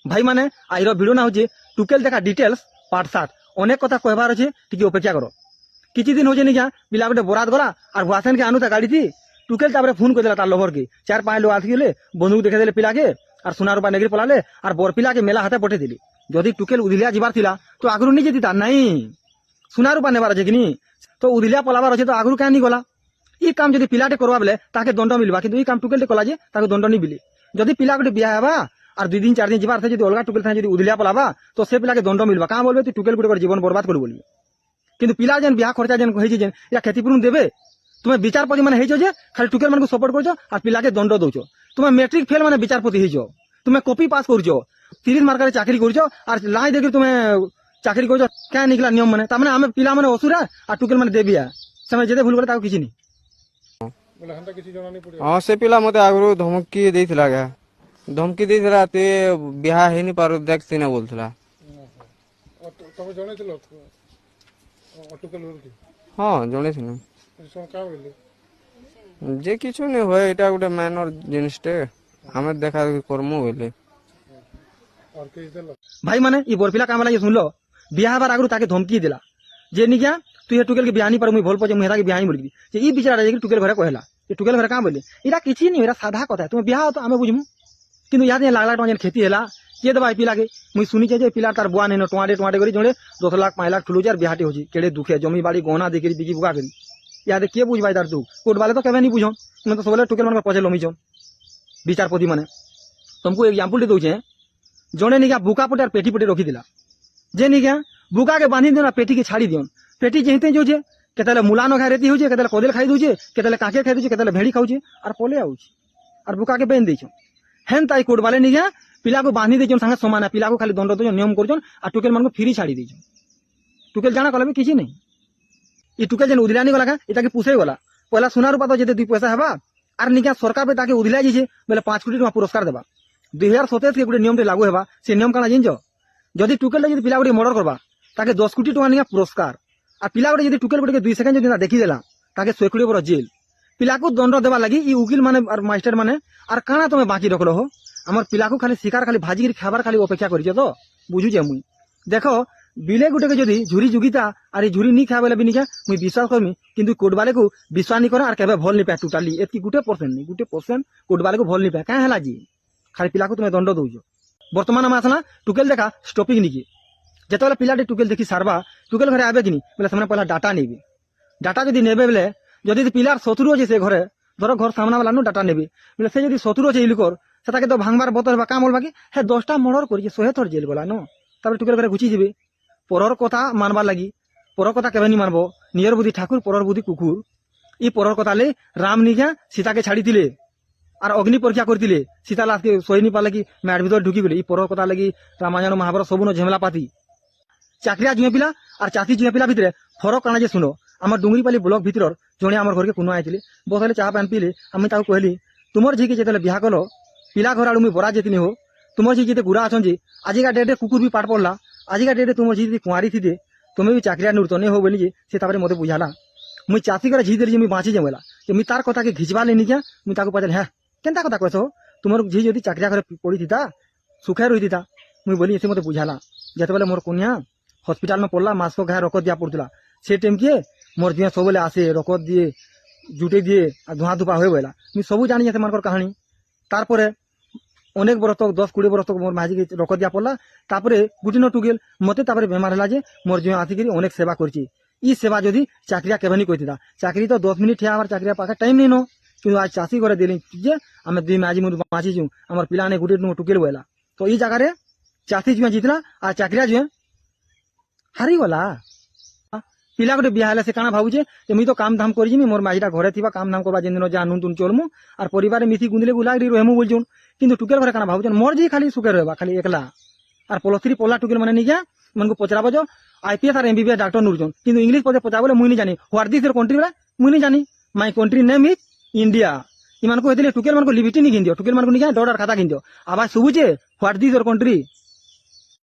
भाई माने आइर भिडियो ना होचे टुकेल देखा डिटेल्स पार्ट 7 अनेक कथा कहबार अच्छे टिके अपेक्षा करो किछि दिन होचे निका पिला गोटे बरात गला और हुआसेन के आनुता गाड़ी थी टुकेल तापर फोन कर देला तार लवर के 4-5 लोग आसिले बंदूक देखा देले पिला के और सोना रूपा नेगिर पलाले और बरपिला के मेला हाथे पठे दिली जदि टुकेल उदिलिया जीवार थिला तो आगरू नहीं जेतिता नहीं सोना रूपा नेबार अच्छे कि तो उदिलिया पलाबार अच्छे तो आगरू क्या नहीं गला ई काम जदि पिलाटे करवा बेले ताके दंड मिलवा किंतु ई काम टुकेलटे कला जे ताके दंड नहीं मिली जदि पिला गोटे बिया हेबा और 2 दिन 4 दिन जीवार थे जदि अलगा टुकेल था जदि उदिलिया पलाबा तो से पिला के दंड मिलवा कहां बोलबे तू टुकेल गोटे जीवन बर्बाद कर बोलिए किंतु पिला जेन बिया खर्चा जेन होई जेन या क्षतिपूर्ण देबे तुम्हें विचारपति माने हेइछो जे खाली टुकेल मन को सपोर्ट करछो और पिला के दंड दोछो तुम्हें मैट्रिक फेल माने विचारपति हेइछो तुम्हें कॉपी पास करछो 30 मार्क रे चाकरी करछो और लाई देखि तुम्हें चाकरी करछो क्या निकला नियम माने तामाने हमें पिला माने असुरा और टुकेल माने देबिया समय जेदे भूल करे ताको किछि नहीं बोले हंता किसी जणा नहीं पड़े हाँ से पिला मते आगु धमकी देइथिला गा धमकी देइथिला ते बिहा हे नि पारो देख सिने बोलथिला तब जणे थिलो टुकेल बोलती हाँ जणे थिनु सो का बोले जे किछु नहीं होय एटा गुटे माइनर जिनिसटे हमें देखा करमु बोले और केस देलो भाई माने ई बरपिला काम वाला ये सुन लो बियाह बार आगरू ताके धमकी दिला जे नि क्या तू ये टुकेल के बियानी पर मुई भोल पजे मुई हेता के बियानी बोलबी जे ई बिचारा जे टुकेल घरे कहला ये टुकेल घरे का बोले इरा किछि नहीं एरा साधा कथा तुम बियाह तो आमे बुझमु किंतु याद लाख लाख टका खेती हैला के दबाई पिला के मुई सुनी जे पिला तार बुआ ने टमाटे टमाटे करी जोड़े 10 लाख 5 लाख ठुलु जार बिहाटी होजी केड़े दुखे जमी बाड़ी गहना देकरी बिकी बुका करी याद के बुझबाई तार तू कोर्ट वाले तो केबे नहीं बुझो मैं तो सबले टुकेल मन पजे लमी छो विचारपति माने तुमको एग्जांपल दे दोछे जोड़े निका बुका पटे पेटी पटे रखी दिला जे निका बुका के बांधी देना पेटी के छाड़ी दियोन पेटी जेते जो जे केतले मुला न खाय रेती होजे केतले कोदेल खाई दोजे केतले काके खाई दोजे केतले भेड़ी खाउजे और पोले आउछ और बुका के बेन देछो हेन ताई कोर्ट वाले निका पिला को बांधी देछन संगे समान पिला को खाली दंड दो नियम करछन और टुकेल मन को फ्री छाड़ी देछन टुकेल जाना कलबे किछि नहीं ई टुकेल जेन उदिलानी गला का इता के पुसे गला पहला सोना रूपा तो जेते 2 पैसा हेबा और निका सरकार पे ताके उदिला जेछे बेले 5 कोटी टका पुरस्कार देबा 2027 के गुटे नियम टे लागू हेबा से नियम काना जिनजो जदि टुकेल जदि पिला गुटे मर्डर करबा ताके 10 कोटी टका निका पुरस्कार आ पिला गुटे जदि टुकेल गुटे के 2 सेकंड जदि ना देखि देला ताके 100 कोटी बर जेल पिला को दंड देबा लागि ई उकिल माने और मास्टर माने और काना तमे बाकी रखलो हो हमर पिला को खाली शिकार खाली भाजी गिरी खाबार खाली अपेक्षा करिजे तो बुझु जे मुई देखो बिले गुटे के जदि झुरी जुगिता और झुरी नी खाबे ले बिनिका मुई विश्वास करमी किंतु कोर्ट वाले को विश्वास नहीं करा और केबे भल नहीं पाए टोटली एतकी गुटे परसेंट नहीं गुटे परसेंट कोर्ट वाले को भल नहीं पाए का हला जी खाली पिला को तुम दंड दौज बर्तमान हम आसला टुकेल देखा स्टॉपिंग निकी जेतले पिलाटे टुकेल देखी सारबा टुकेल घरे आबे कि बोले से पहला डाटा नेबे डाटा जदि नेबे बेले जदि पिलार शत्रु अच्छे से घरे धर घर सामना वाला डाटा नेबे बोले से जदि शत्रु अच्छे इलुकर से तो भांगबार बतर काम बोलबा कि हे 10टा मर्डर कर 100 थर जेल गला न तापर टुकेल घरे घुची जीवे परर कथा मानबार लगी परर कथा केबे नहीं मानबो नियर बुद्धि ठाकुर परर बुद्धि कुकुर ई परर कथा ले राम निका सीता के छाड़ी दिले और अग्नि परीक्षा करते सीता लाश के सही नहीं पाले कि मैट भर ढुकी गले पर कथा लगी रामायण महाभारत सबुन झेमला पाती चाकरिया जुए पिला और चाषी जुए पिला भितर फरक काना जे सुनो आम डुंगरीपाली ब्लॉक भितर जड़े आम घर के कुन आईले बसले चाह पान पीले आम कहली तुमर झी के जो बिहा कल पिला घर आड़ मुई बरा जेतनी हो तुम झी जिते गुरा अच्छे आजिका डेटे कुकुर भी पाठ पढ़ला आजिका डेटे तुम झी कुआरी थी तुम्हें भी चाकरिया नुरत नहीं हो बोली से मत बुझाला मुई चाषी कर झी देली बाँची जमेला मुई तार कथा के घिचवा लेनी क्या मुई पचार हाँ केनता कथा कहस तुम झी जदि चाकरिया घर पड़ी था सुखे रही था मुई बोली से मत बुझाला जिते मोर कन्या हस्पिटाल में पड़ला मास्क घाय रकत दिया पड़ता से टाइम किए मोर जुआ सब आसे रकत दिए जुटे दिए धुआ धुपा हो गला मुई सब जानी से कहानी तारपरे अनेक बरस तक 10-20 बरस तक मोर माजी के रकत दिया पड़ला तापरे गुटी न टुगेल मते तापरे बेमार है मोर जुआ आसिक अनेक सेवा करची ई सेवा जदि चाकरिया केबे नहीं कहती चाकरी तो 10 मिनिट ठिया चाकरिया पाखे टाइम नहीं न कि आज चाषी घर दिली जे आम 2 माजी मुझे बाँची जू आम पिलाने गुटे टुकेल बोला तो ई जगह चाषी जुआ जीतला आ चाकरिया जुए हारी गला पिला गोटे बिहा से काना भावुचे मुई तो काम धाम करी मोर माजीटा घरे थी काम धाम करवा जिन दिन जहाँ नुन तुन चलमु और परिवार मिसी गुंदले गुलागरी रहमु बोलछुन किंतु टुकेल घरे काना भावुचन मोर जी खाली सुखे रहबा खाली एकला और +3 पढ़ला टुकेल माने नहीं क्या मन को पचराबो जो IPS और MBBS डॉक्टर नुरछन किंतु इंग्लिश पदे पचा बोले मुई नहीं जानी व्हाट दिस योर कंट्री बोले मुई नहीं जानी my country name is India इमान को हेतले टुकेल मन को लिबिटी नहीं गिन दियो टुकेल मन को नहीं क्या डॉलर खाता गिन दियो आवाज सुबुचे व्हाट दिस योर कंट्री